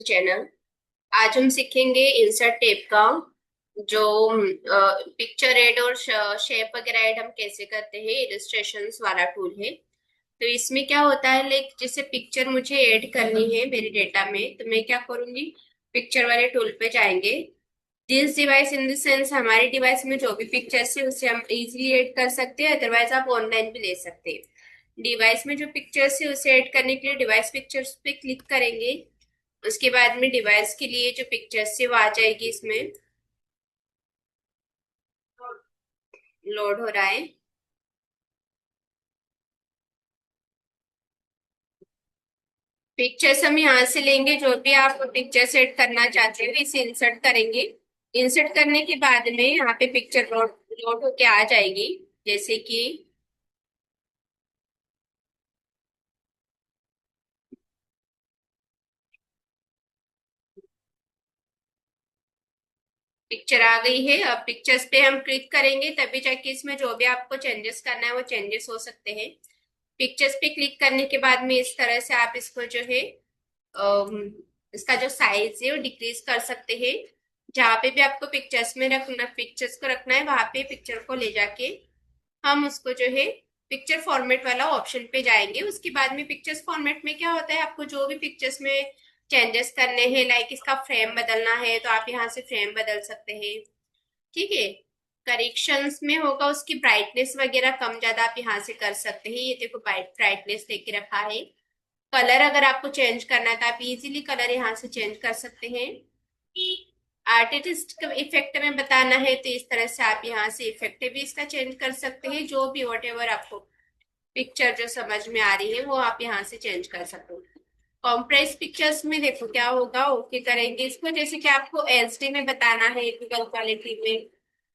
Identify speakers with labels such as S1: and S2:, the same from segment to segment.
S1: Channel. आज हम सीखेंगे इंसर्ट टेप का जो पिक्चर एड और शेप वगैरह ऐड हम कैसे करते हैं। इलस्ट्रेशंस वाला टूल है। तो इसमें क्या होता है, लाइक जैसे पिक्चर मुझे ऐड करनी है मेरे डेटा में, तो मैं क्या करूंगी, पिक्चर वाले टूल पे जाएंगे। This device in the sense हमारे डिवाइस में जो भी पिक्चर्स है उसे हम इजीली ऐड कर सकते हैं, अदरवाइज आप ऑनलाइन भी ले सकते हैं। डिवाइस में जो पिक्चर्स है उसे ऐड करने के लिए डिवाइस पिक्चर्स पे क्लिक करेंगे। उसके बाद में डिवाइस के लिए जो पिक्चर्स है वो आ जाएगी। इसमें लोड हो रहा है। पिक्चर्स हम यहाँ से लेंगे, जो भी आप पिक्चर सेट करना चाहते हो इसे इंसर्ट करेंगे। इंसर्ट करने के बाद में यहाँ पे पिक्चर लोड लोड होके आ जाएगी। जैसे कि पिक्चर आ गई है। अब पिक्चर्स पे हम क्लिक करेंगे तभी जाके इसमें जो भी आपको चेंजेस करना है वो चेंजेस हो सकते हैं। पिक्चर्स पे क्लिक करने के बाद में इस तरह से आप इसको जो है अम, इसका जो साइज है वो डिक्रीज कर सकते हैं। जहाँ पे भी आपको पिक्चर्स को रखना है वहां पे पिक्चर को ले जाके हम उसको जो है पिक्चर फॉर्मेट वाला ऑप्शन पे जाएंगे। उसके बाद में पिक्चर्स फॉर्मेट में क्या होता है, आपको जो भी पिक्चर्स में चेंजेस करने हैं, लाइक इसका फ्रेम बदलना है तो आप यहाँ से फ्रेम बदल सकते हैं। ठीक है। करेक्शंस में होगा उसकी ब्राइटनेस वगैरह कम ज्यादा आप यहाँ से कर सकते हैं। ये देखो ब्राइटनेस लेके रखा है। कलर अगर आपको चेंज करना है तो आप इजीली कलर यहाँ से चेंज कर सकते हैं। आर्टिस्ट इफेक्ट में बताना है तो इस तरह से आप यहाँ से इफेक्ट भी इसका चेंज कर सकते हैं। जो भी वट एवर आपको पिक्चर जो समझ में आ रही है वो आप यहाँ से चेंज कर सकते हो। कॉम्प्रेस पिक्चर्स में देखो क्या होगा, ओके करेंगे इसको। जैसे कि आपको एचडी में बताना है गूगल क्वालिटी में,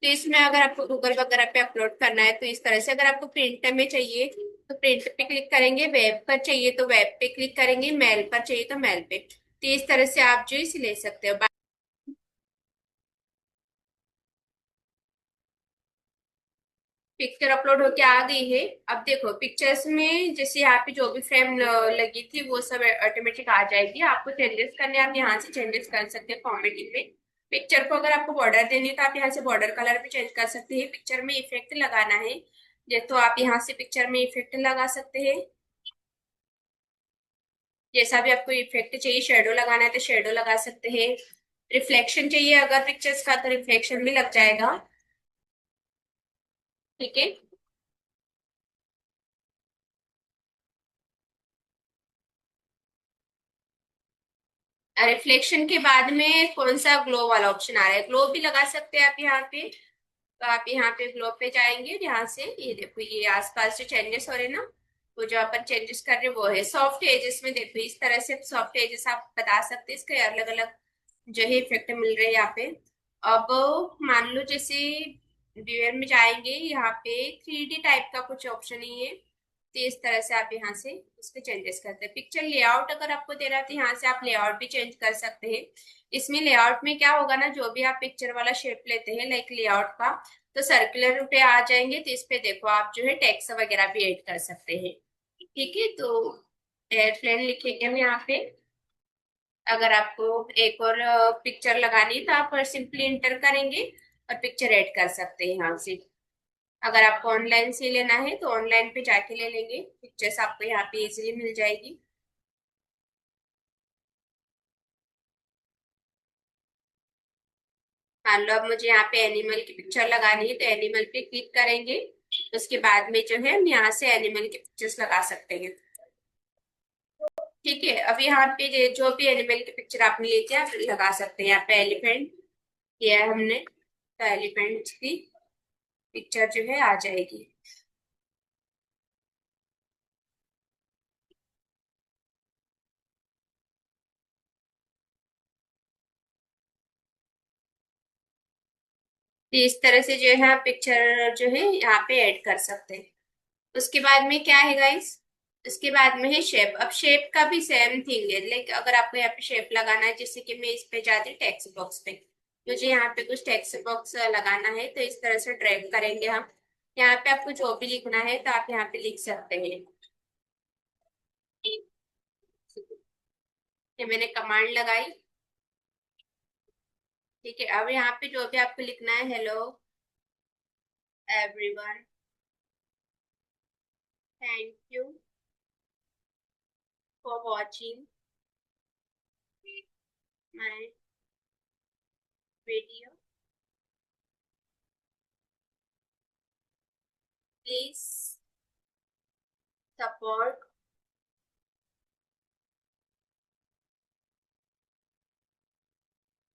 S1: तो इसमें अगर आपको गूगल वगैरह पे अपलोड करना है तो इस तरह से। अगर आपको प्रिंट में चाहिए तो प्रिंट पे क्लिक करेंगे, वेब पर चाहिए तो वेब पे क्लिक करेंगे, मेल पर चाहिए तो मेल पे। तो इस तरह से आप जो इसे ले सकते हो। पिक्चर अपलोड होके आ गई है। अब देखो पिक्चर्स में जैसे यहाँ पे जो भी फ्रेम लगी थी वो सब ऑटोमेटिक आ जाएगी। आपको चेंजेस करने आप यहाँ से चेंजेस कर सकते हैं फॉर्मेटिंग में। पिक्चर को अगर आपको बॉर्डर देनी है तो आप यहाँ से बॉर्डर कलर भी चेंज कर सकते हैं। पिक्चर में इफेक्ट लगाना है ये तो आप यहाँ से पिक्चर में इफेक्ट लगा सकते हैं। जैसा भी आपको इफेक्ट चाहिए, शेडो लगाना है तो शेडो लगा सकते हैं। रिफ्लेक्शन चाहिए अगर पिक्चर्स का तो रिफ्लेक्शन भी लग जाएगा। ठीक है। रिफ्लेक्शन के बाद में कौन सा ग्लो वाला ऑप्शन आ रहा है, ग्लो भी लगा सकते हैं आप यहाँ पे। तो आप यहाँ पे ग्लो पे जाएंगे, यहाँ से ये देखो ये आसपास जो चेंजेस हो रहे हैं ना, वो जो अपन चेंजेस कर रहे हैं वो है सॉफ्ट एजेस में। देखो इस तरह से सॉफ्ट एजेस आप बता सकते हैं, इसके अलग अलग जो है इफेक्ट मिल रहे हैं यहाँ पे। अब मान लो जैसे व्यूअर में जाएंगे, यहाँ पे 3D टाइप का कुछ ऑप्शन ही है। तो इस तरह से आप यहाँ से उसके चेंजेस करते हैं। पिक्चर लेआउट अगर आपको दे रहा है तो यहाँ से आप लेआउट भी चेंज कर सकते हैं। इसमें लेआउट में क्या होगा ना, जो भी आप पिक्चर वाला शेप लेते हैं लाइक लेआउट का, तो सर्कुलर पे आ जाएंगे तो इस पे देखो आप जो है टेक्स्ट वगैरह भी ऐड कर सकते हैं। ठीक है। तो एयरप्लेन लिखेंगे हम यहाँ पे। अगर आपको एक और पिक्चर लगानी है तो आप सिंपली इंटर करेंगे और पिक्चर ऐड कर सकते हैं यहाँ से। अगर आपको ऑनलाइन से लेना है तो ऑनलाइन पे जाके ले लेंगे, पिक्चर्स आपको यहाँ पे इजीली मिल जाएगी। मान लो अब मुझे यहाँ पे एनिमल की पिक्चर लगानी है तो एनिमल पे क्लिक करेंगे। उसके बाद में जो है हम यहाँ से एनिमल की पिक्चर्स लगा सकते हैं। ठीक है। अब यहाँ पे जो भी एनिमल की पिक्चर आपने ली थी आप लगा सकते हैं। यहाँ पे एलिफेंट किया है हमने तो एलिफेंट की पिक्चर जो है आ जाएगी। तो इस तरह से जो है आप पिक्चर जो है यहाँ पे ऐड कर सकते हैं। उसके बाद में क्या है गाइस, इसके बाद में है शेप। अब शेप का भी सेम थिंग है, लाइक अगर आपको यहाँ पे शेप लगाना है, जैसे कि मैं इस पे जाती हूँ टेक्स्ट बॉक्स पे, मुझे यहाँ पे कुछ टेक्स्ट बॉक्स लगाना है तो इस तरह से ड्रैग करेंगे हम। यहाँ पे आपको जो भी लिखना है तो आप यहाँ पे लिख सकते हैं। ये मैंने कमांड लगाई। ठीक है, अब यहाँ पे जो भी आपको लिखना है, hello everyone, thank you for watching my video, please support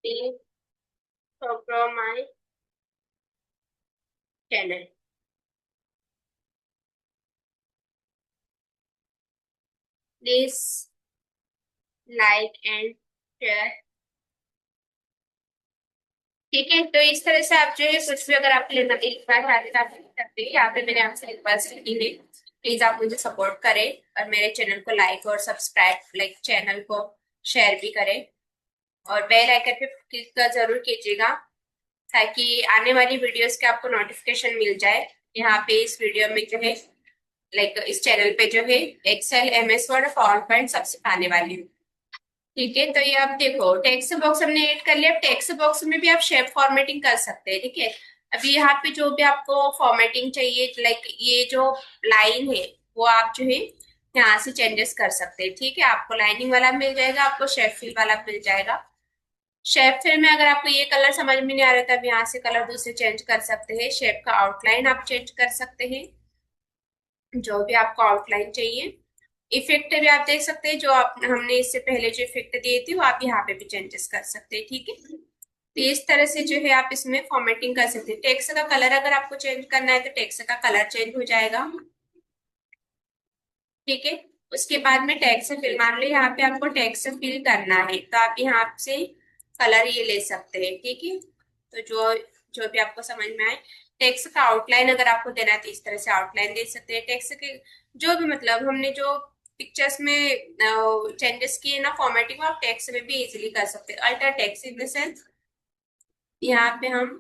S1: me from my channel, please like and share. ठीक है, तो इस तरह से आप जो है कुछ भी अगर आपके लिए लिखना चाहते हैं आप लिख सकते हैं। यहाँ पे मैंने आपसे रिक्वेस्ट की है, प्लीज आप मुझे सपोर्ट करें और मेरे चैनल को लाइक और सब्सक्राइब, लाइक चैनल को शेयर भी करें और बेल आइकन पे क्लिक कर जरूर कीजिएगा ताकि आने वाली वीडियोस के आपको नोटिफिकेशन मिल जाए। यहाँ पे इस वीडियो में जो है, लाइक इस चैनल पे जो है Excel, MS Word, PowerPoint सब सिखाने वाली हूँ। ठीक है, तो ये आप देखो टेक्स्ट बॉक्स हमने ऐड कर लिया। टेक्स्ट बॉक्स में भी आप शेप फॉर्मेटिंग कर सकते हैं। ठीक है, अभी यहाँ पे जो भी आपको फॉर्मेटिंग चाहिए, लाइक ये जो लाइन है वो आप जो है यहाँ से चेंजेस कर सकते हैं। ठीक है, आपको लाइनिंग वाला मिल जाएगा, आपको शेप फिल वाला मिल जाएगा। शेप फिल में अगर आपको ये कलर समझ में नहीं आ रहा, तब यहाँ से कलर दूसरे चेंज कर सकते हैं। शेप का आउटलाइन आप चेंज कर सकते हैं, जो भी आपको आउटलाइन चाहिए। इफेक्ट भी आप देख सकते हैं, जो आप हमने इससे पहले जो इफेक्ट दिए थे वो आप यहाँ पे भी चेंजेस कर सकते हैं। ठीक है, तो इस तरह से जो है आप इसमें फॉर्मेटिंग कर सकते हैं। टेक्स्ट का कलर अगर आपको चेंज करना है तो टेक्स्ट का कलर चेंज हो जाएगा। ठीक है, उसके बाद में टेक्स्ट फिल, मान लो यहाँ पे आपको टेक्स्ट फिल करना है तो आप यहाँ से कलर ये ले सकते हैं। ठीक है, तो जो जो भी आपको समझ में आए। टेक्स्ट का आउटलाइन अगर आपको देना है तो इस तरह से आउटलाइन दे सकते हैं। टेक्स्ट के जो भी मतलब हमने जो पिक्चर्स में चेंजेस किए ना फॉर्मेटिंग, आप टेक्स्ट में भी इजीली कर सकते हैं। Alter text in the sense, यहाँ पे हम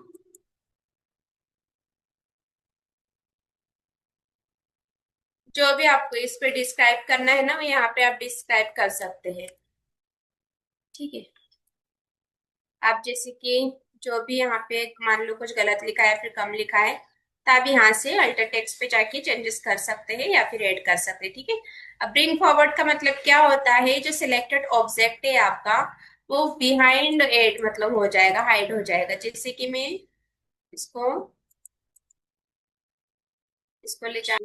S1: जो भी आपको इस पे डिस्क्राइब करना है ना, वो यहाँ पे आप डिस्क्राइब कर सकते हैं। ठीक है, आप जैसे कि जो भी यहाँ पे मान लो कुछ गलत लिखा है फिर कम लिखा है, तो आप यहाँ से अल्टर टेक्स्ट पे जाके चेंजेस कर सकते हैं या फिर ऐड कर सकते हैं। ठीक है, अब ब्रिंग फॉरवर्ड का मतलब क्या होता है, जो सिलेक्टेड ऑब्जेक्ट है आपका वो बिहाइंड एड मतलब हो जाएगा, हाइड हो जाएगा। जैसे कि मैं इसको इसको ले जा,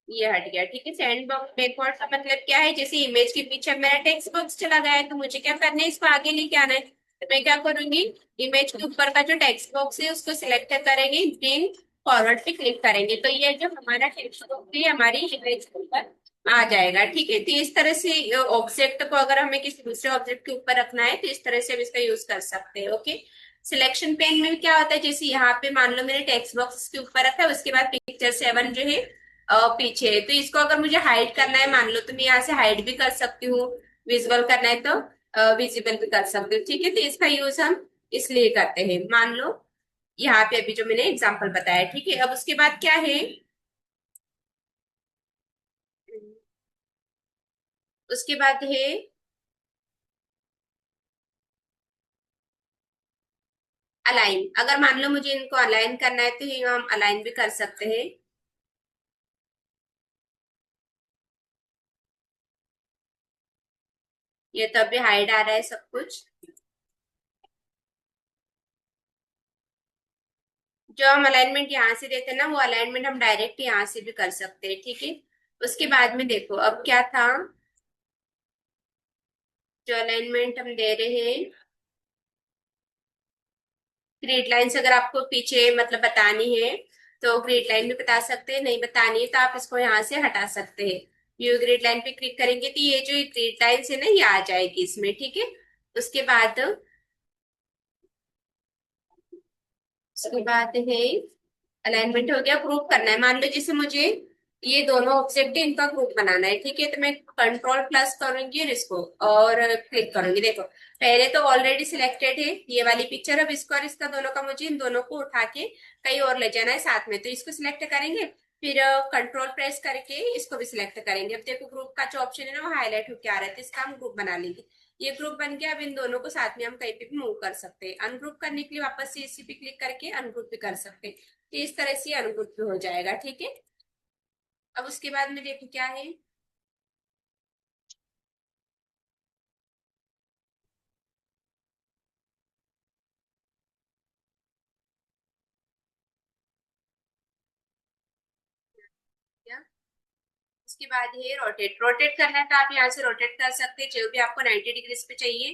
S1: ये हट गया। ठीक है, सेंड बैकवर्ड का मतलब क्या है, जैसे इमेज के पीछे मेरा टेक्स्ट बॉक्स चला गया है तो मुझे क्या करना है, इसको आगे लेके आना है। तो मैं क्या करूंगी, इमेज के ऊपर का जो टेक्स्ट बॉक्स है उसको सिलेक्ट करेंगे, ब्रिंग फॉरवर्ड पे क्लिक करेंगे तो ये जो हमारा टेक्स्ट बॉक्स है हमारी इमेज के ऊपर आ जाएगा। ठीक है, तो इस तरह से ऑब्जेक्ट को अगर हमें किसी दूसरे ऑब्जेक्ट के ऊपर रखना है तो इस तरह से हम इसका यूज कर सकते हैं। ओके, सिलेक्शन पेन में क्या होता है, जैसे यहाँ पे मान लो मैंने टेक्स्ट बॉक्स के ऊपर रखा है, उसके बाद पिक्चर 7 जो है पीछे है, तो इसको अगर मुझे हाइड करना है मान लो तो मैं यहाँ से हाइड भी कर सकती हूँ, विजुअल करना है तो विजिबल भी कर सकती हूँ। ठीक है, तो इसका यूज हम इसलिए करते हैं। मान लो यहाँ पे अभी जो मैंने एग्जांपल बताया। ठीक है, अब उसके बाद क्या है, उसके बाद है अलाइन। अगर मान लो मुझे इनको अलाइन करना है तो ये हम अलाइन भी कर सकते हैं। ये तो अभी हाइड आ रहा है सब कुछ। जो हम अलाइनमेंट यहाँ से देते हैं ना, वो अलाइनमेंट हम डायरेक्ट यहाँ से भी कर सकते हैं। ठीक है, उसके बाद में देखो अब क्या था, जो अलाइनमेंट हम दे रहे हैं, ग्रिड लाइंस अगर आपको पीछे मतलब बतानी है तो ग्रिड लाइन भी बता सकते हैं, नहीं बतानी है तो आप इसको यहाँ से हटा सकते हैं। व्यू ग्रिड लाइन पे क्लिक करेंगे तो ये जो ग्रिड लाइंस है ना ये आ जाएगी इसमें। ठीक है, उसके बाद उसके बाद है अलाइनमेंट हो गया। ग्रुप करना है, मान लो जैसे मुझे ये दोनों ऑब्जेक्ट है इनका ग्रुप बनाना है। ठीक है, तो मैं कंट्रोल प्लस करूंगी और इसको और क्लिक करूंगी। देखो पहले तो ऑलरेडी सिलेक्टेड है ये वाली पिक्चर, अब इसको और इसका दोनों का मुझे इन दोनों को उठा के कहीं और ले जाना है साथ में, तो इसको सिलेक्ट करेंगे। फिर कंट्रोल प्रेस करके इसको भी सिलेक्ट करेंगे। अब देखो ग्रुप का जो ऑप्शन है ना वो हाईलाइट होकर आ रहा है, तो इसका हम ग्रुप बना लेंगे। ये ग्रुप बन गया। अब इन दोनों को साथ में हम कहीं पे भी मूव कर सकते हैं। अनग्रुप करने के लिए वापस से इसी पे क्लिक करके अनग्रुप भी कर सकते हैं। तो इस तरह से अनग्रुप भी हो जाएगा। ठीक है। अब उसके बाद में देखो क्या है। क्या उसके बाद है रोटेट। रोटेट करना है तो आप यहाँ से रोटेट कर सकते हैं, जो भी आपको 90 डिग्रीज पे चाहिए।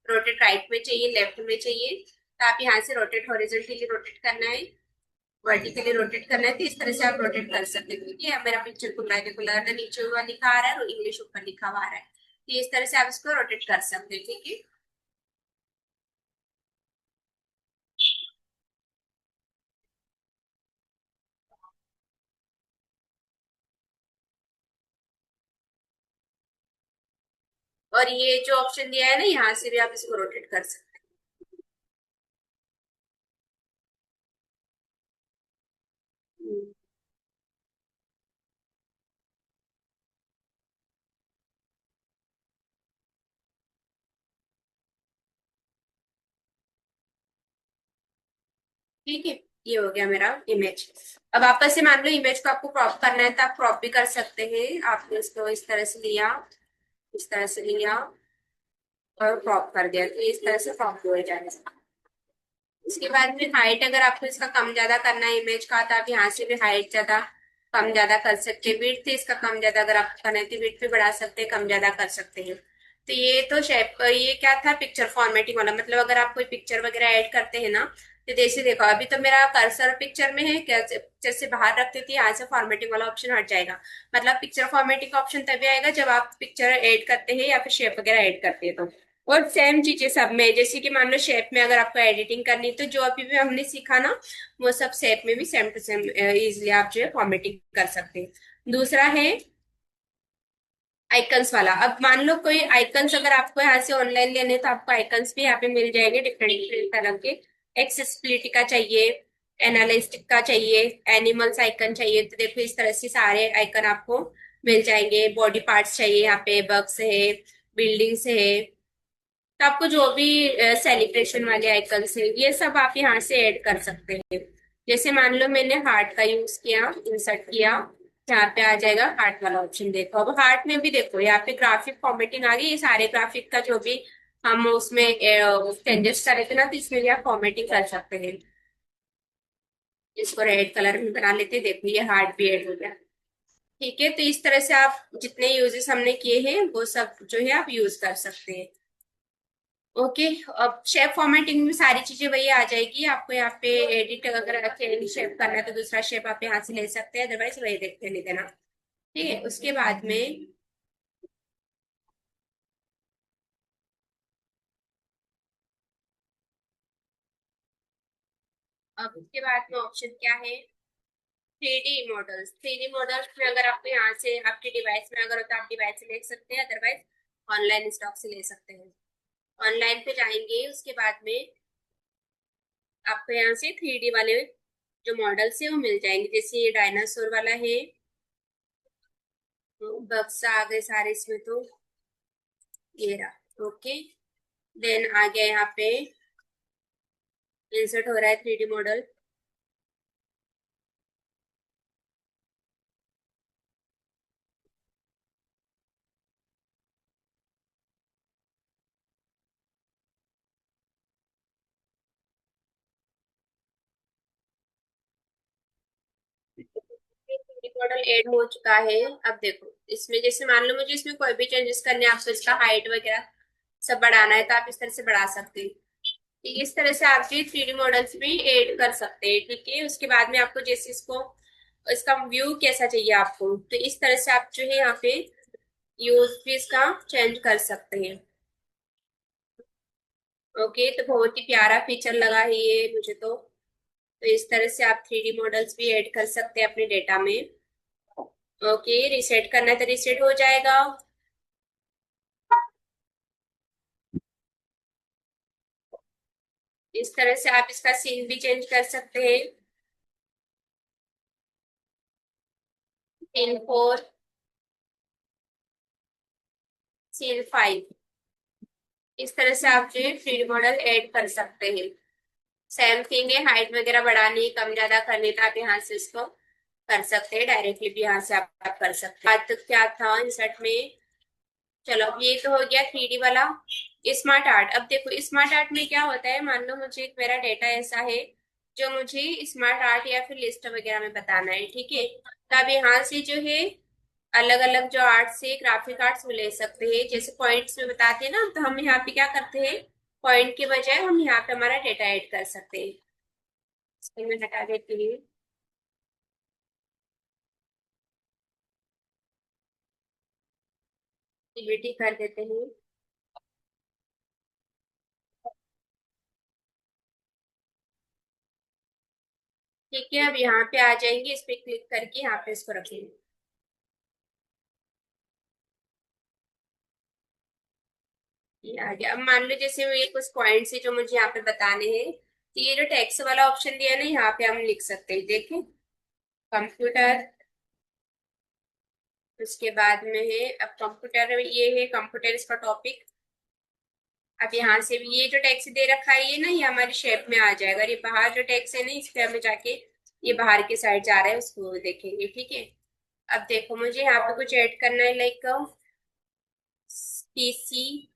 S1: रोटेट राइट में चाहिए, लेफ्ट में चाहिए, तो आप यहाँ से रोटेट हॉरिजॉन्टली रोटेट करना है, वर्टिकली रोटेट करना है, तो इस तरह से आप रोटेट कर सकते हैं। ठीक है। अब मेरा पिक्चर खुल रहा है, देखो लगा नीचे हुआ लिखा आ रहा है और इंग्लिश ऊपर लिखा हुआ आ रहा है, तो इस तरह से आप इसको रोटेट कर सकते हैं। ठीक है। और ये जो ऑप्शन दिया है ना, यहाँ से भी आप इसको रोटेट कर सकते हैं। ठीक है। ये हो गया मेरा इमेज। अब आपस से मान लो इमेज को आपको क्रॉप करना है तो आप क्रॉप भी कर सकते हैं। आपने इसको इस तरह से लिया, इस तरह से लिया और क्रॉप कर दिया, तो इस तरह से क्रॉप हो जाएगा। उसके बाद में हाइट अगर आपको इसका कम ज्यादा करना है इमेज का, तो आप यहाँ से भी हाइट ज्यादा कम ज्यादा कर सकते हैं। विड्थ इसका कम ज्यादा अगर आपको करना है तो विड्थ भी बढ़ा सकते हैं, कम ज्यादा कर सकते हैं। तो ये तो शेप, ये क्या था, पिक्चर फॉर्मेटिंग वाला। मतलब अगर आप कोई पिक्चर वगैरह ऐड करते हैं ना, तो जैसे देखो अभी तो मेरा कर्सर पिक्चर में है, क्या पिक्चर से बाहर रखते थे, यहाँ से फॉर्मेटिंग वाला ऑप्शन हट जाएगा। मतलब पिक्चर फॉर्मेटिंग का ऑप्शन तभी आएगा जब आप पिक्चर ऐड करते हैं या फिर शेप वगैरह ऐड करते हैं तो। और सेम चीजें सब में, जैसे कि मान लो शेप में अगर आपको एडिटिंग करनी, तो जो अभी भी हमने सीखा ना, वो सब शेप में भी सेम टू सेम इजिली आप जो है फॉर्मेटिंग कर सकते हैं। दूसरा है आइकन्स वाला। अब मान लो कोई आइकन्स अगर आपको यहाँ से ऑनलाइन लेने हैं, तो आपको आइकन्स भी यहाँ पे मिल जाएंगे डिफरेंट डिफरेंट तरह के। एक्सेसिबिलिटी का चाहिए, एनालिस्टिक का चाहिए, एनिमल्स आइकन चाहिए, तो देखो इस तरह से सारे आइकन आपको मिल जाएंगे। बॉडी पार्ट्स चाहिए, यहाँ पे बग्स है, बिल्डिंग्स है, तो आपको जो भी सेलिब्रेशन वाले आइकन्स है ये सब आप यहाँ से ऐड कर सकते हैं। जैसे मान लो मैंने हार्ट का यूज किया, इंसर्ट किया, यहाँ पे आ जाएगा हार्ट वाला ऑप्शन। देखो अब हार्ट में भी देखो यहाँ पे ग्राफिक फॉर्मेटिंग आ गई। ये सारे ग्राफिक का जो भी हम उसमें चेंजेस करे थे ना, तो इसमें भी आप फॉर्मेटिंग कर सकते हैं। इसको रेड कलर में बना लेते हैं। देखो ये हार्ट भी ऐड हो गया। ठीक है। तो इस तरह से आप जितने यूजेस हमने किए हैं वो सब जो है आप यूज कर सकते हैं। ओके। अब शेप फॉर्मेटिंग में सारी चीजें वही आ जाएगी। आपको यहाँ पे एडिट अगर चेंज शेप करना है तो दूसरा शेप आप यहाँ से ले सकते हैं, अदरवाइज वही देखते नहीं देना। ठीक है। उसके बाद में, अब उसके बाद में ऑप्शन क्या है, 3D मॉडल्स। 3D मॉडल्स में अगर आपको यहाँ से आपके डिवाइस में अगर हो तो आप डिवाइस से ले सकते हैं, अदरवाइज ऑनलाइन स्टॉक से ले सकते हैं। ऑनलाइन पे जाएंगे, उसके बाद में आपको यहाँ से 3D वाले जो मॉडल्स है वो मिल जाएंगे। जैसे ये डायनासोर वाला है, बक्स आ गए सारे इसमें तो, ये रहा। ओके। देन आ गया यहाँ पे इंसर्ट हो रहा है 3D model. Three model add हो चुका है। अब देखो इसमें जैसे मान लो मुझे इसमें कोई भी चेंजेस करने हैं, आपको इसका हाइट वगैरह सब बढ़ाना है, तो आप इस तरह से बढ़ा सकते हैं। ठीक है। इस तरह से आप जो 3D मॉडल्स भी ऐड कर सकते हैं। ठीक है। उसके बाद में आपको जैसे इसको, इसका व्यू कैसा चाहिए आपको, तो इस तरह से आप जो है यहाँ पे यूज भी इसका चेंज कर सकते हैं। ओके। तो बहुत ही प्यारा फीचर लगा है ये मुझे तो इस तरह से आप 3D मॉडल्स भी ऐड कर सकते हैं अपने डेटा में। ओके। रिसेट करना है तो रिसेट हो जाएगा। इस तरह से आप इसका सीन भी चेंज कर सकते हैं। सीन 4, सीन 5, इस तरह से आप जो है 3D मॉडल ऐड कर सकते हैं। सेम थिंग है, हाइट वगैरह बढ़ानी कम ज्यादा करनी तो आप यहाँ से इसको कर सकते हैं, डायरेक्टली भी यहाँ से आप कर सकते हैं। आज तक क्या था इंसर्ट में। चलो अब ये तो हो गया 3D वाला। स्मार्ट आर्ट, अब देखो स्मार्ट आर्ट में क्या होता है, मान लो मुझे एक मेरा डेटा ऐसा है जो मुझे स्मार्ट आर्ट या फिर लिस्ट वगैरह में बताना है, ठीक है। तो अब यहाँ से जो है अलग अलग जो आर्ट्स है, ग्राफिक आर्ट्स वो ले सकते हैं, जैसे पॉइंट्स में बताते हैं ना, तो हम यहाँ पे क्या करते हैं, पॉइंट के बजाय हम यहाँ पे हमारा डेटा ऐड कर सकते हैं। इसको मैं हटा देती हूँ। डिलीट कर देते हैं। ठीक है, अब यहाँ पे आ जाएंगे, इस पे क्लिक करके यहाँ पे इसको रखेंगे। ये आ गया। अब मान लो जैसे ये कुछ पॉइंट्स है जो मुझे यहाँ पे बताने हैं, तो ये जो टेक्स्ट वाला ऑप्शन दिया है ना, यहाँ पे हम लिख सकते हैं, देखें, कंप्यूटर। उसके बाद में है, अब कंप्यूटर, ये है कंप्यूटर इसका टॉपिक। अब यहाँ से भी ये जो टेक्स्ट दे रखा है ये ना, ये हमारी शेप में आ जाएगा, और ये बाहर जो टेक्स्ट है ना, इस पे हमें जाके ये बाहर की साइड जा रहा है उसको देखेंगे, ठीक है। अब देखो मुझे यहाँ पे कुछ ऐड करना है, लाइक पीसी,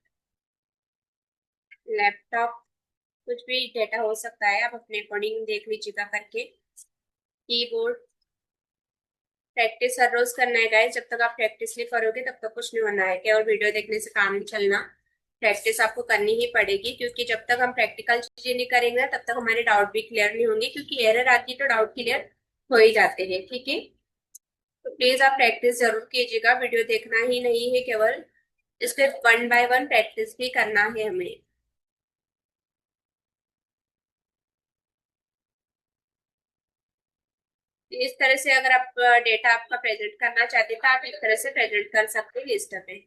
S1: लैपटॉप, कुछ भी डेटा हो सकता है, आप अपने अकॉर्डिंग देख लीजिएगा करके। कीबोर्ड, प्रैक्टिस हर रोज करना है गाइस, जब तक आप प्रैक्टिस नहीं करोगे तब तक कुछ नहीं होना है, केवल वीडियो देखने से काम नहीं चलना। प्रैक्टिस आपको करनी ही पड़ेगी, क्योंकि जब तक हम प्रैक्टिकल चीजें नहीं करेंगे ना, तब तक हमारे डाउट भी क्लियर नहीं होंगे, क्योंकि एरर आती है तो डाउट क्लियर हो ही जाते हैं, ठीक है। तो प्लीज आप प्रैक्टिस जरूर कीजिएगा, वीडियो देखना ही नहीं है केवल, इसके वन बाय वन प्रैक्टिस भी करना है हमें। इस तरह से अगर आप डेटा आपका प्रेजेंट करना चाहते हैं तो आप इस तरह से प्रेजेंट कर सकते हैं लिस्ट में।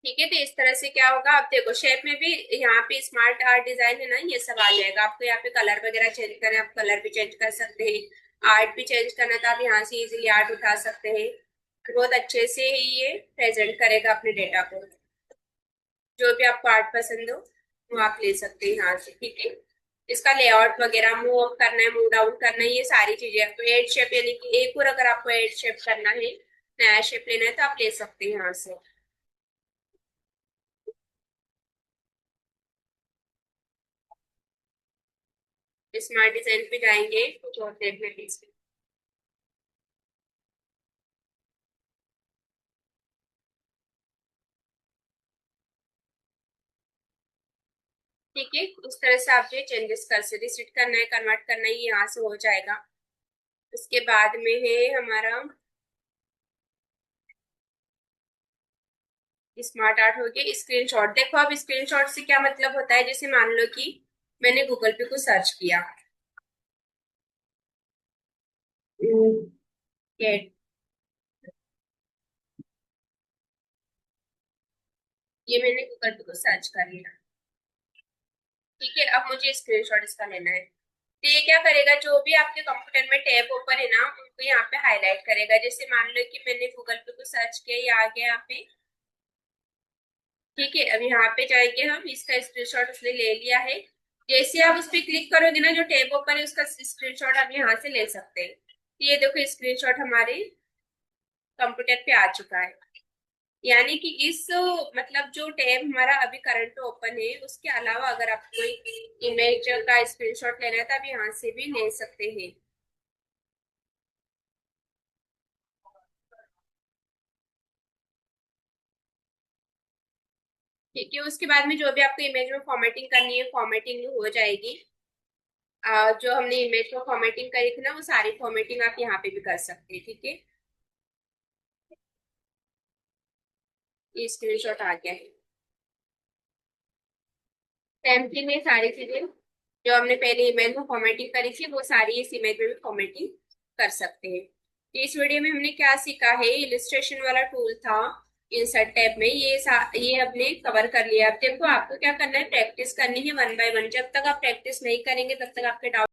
S1: ठीक है, तो इस तरह से क्या होगा, आप देखो शेप में भी यहाँ पे स्मार्ट आर्ट डिजाइन है ना, ये सब आ जाएगा। आपको यहाँ पे कलर वगैरह चेंज करना है, आप कलर भी चेंज कर सकते हैं। आर्ट भी चेंज करना तो आप यहाँ से इजीली आर्ट उठा सकते हैं। बहुत अच्छे से ही ये प्रेजेंट करेगा अपने डेटा को। जो भी आपको आर्ट पसंद हो वो आप ले सकते हैं यहाँ से, ठीक है। इसका लेआउट वगैरह, मूव अप करना है, मूव डाउन करना है, ये सारी चीजें आपको एड शेप, यानी कि एक और अगर आपको एड शेप करना है, नया शेप लेना है, तो आप ले सकते हैं यहाँ से। स्मार्ट डिजाइन पे जाएंगे, कुछ और देखने प्लीज। ठीक है, उस तरह से आप जो चेंजेस कर सकते, रिसेट करना है, कन्वर्ट करना है, ये यहाँ से हो जाएगा। उसके बाद में है हमारा स्मार्ट आर्ट हो गया। स्क्रीनशॉट, देखो अब स्क्रीनशॉट से क्या मतलब होता है, जैसे मान लो कि मैंने गूगल पे कुछ सर्च किया, कैट, ये मैंने गूगल पे कुछ सर्च कर लिया, ठीक है। अब मुझे स्क्रीनशॉट इसका लेना है, तो ये क्या करेगा, जो भी आपके कंप्यूटर में टैब ओपन है ना, उनको यहाँ पे हाईलाइट करेगा। जैसे मान लो कि मैंने गूगल पे कुछ सर्च किया, ये आ गया यहाँ पे, ठीक है। अब यहाँ पे जाएंगे हम, इसका स्क्रीनशॉट उसने ले लिया है। जैसे आप उस पर क्लिक करोगे ना, जो टैब ओपन है उसका स्क्रीनशॉट आप यहाँ से ले सकते हैं। तो ये देखो स्क्रीनशॉट हमारे कंप्यूटर पे आ चुका है। यानी कि इस मतलब जो टैब हमारा अभी करंट पे ओपन है, उसके अलावा अगर आप कोई इमेज का स्क्रीनशॉट लेना है तो आप यहाँ से भी ले सकते हैं। ठीक है, उसके बाद में जो भी आपको इमेज में फॉर्मेटिंग करनी है, फॉर्मेटिंग हो जाएगी। जो हमने इमेज में फॉर्मेटिंग करी थी ना, वो सारी फॉर्मेटिंग आप यहाँ पे भी कर सकते हैं, ठीक है। ये स्क्रीनशॉट आ गया है। टेम्पलेट में सारी चीजें जो हमने पहले इमेज में फॉर्मेटिंग करी थी, वो सारी इस इमेज में भी फॉर्मेटिंग कर सकते हैं। तो इस वीडियो में हमने क्या सीखा है, इलिस्ट्रेशन वाला टूल था, इंसर्ट टैब में ये हमने कवर कर लिया। अब देखो आपको क्या करना है, प्रैक्टिस करनी है वन बाय वन। जब तक आप प्रैक्टिस नहीं करेंगे तब तक आपके डाउट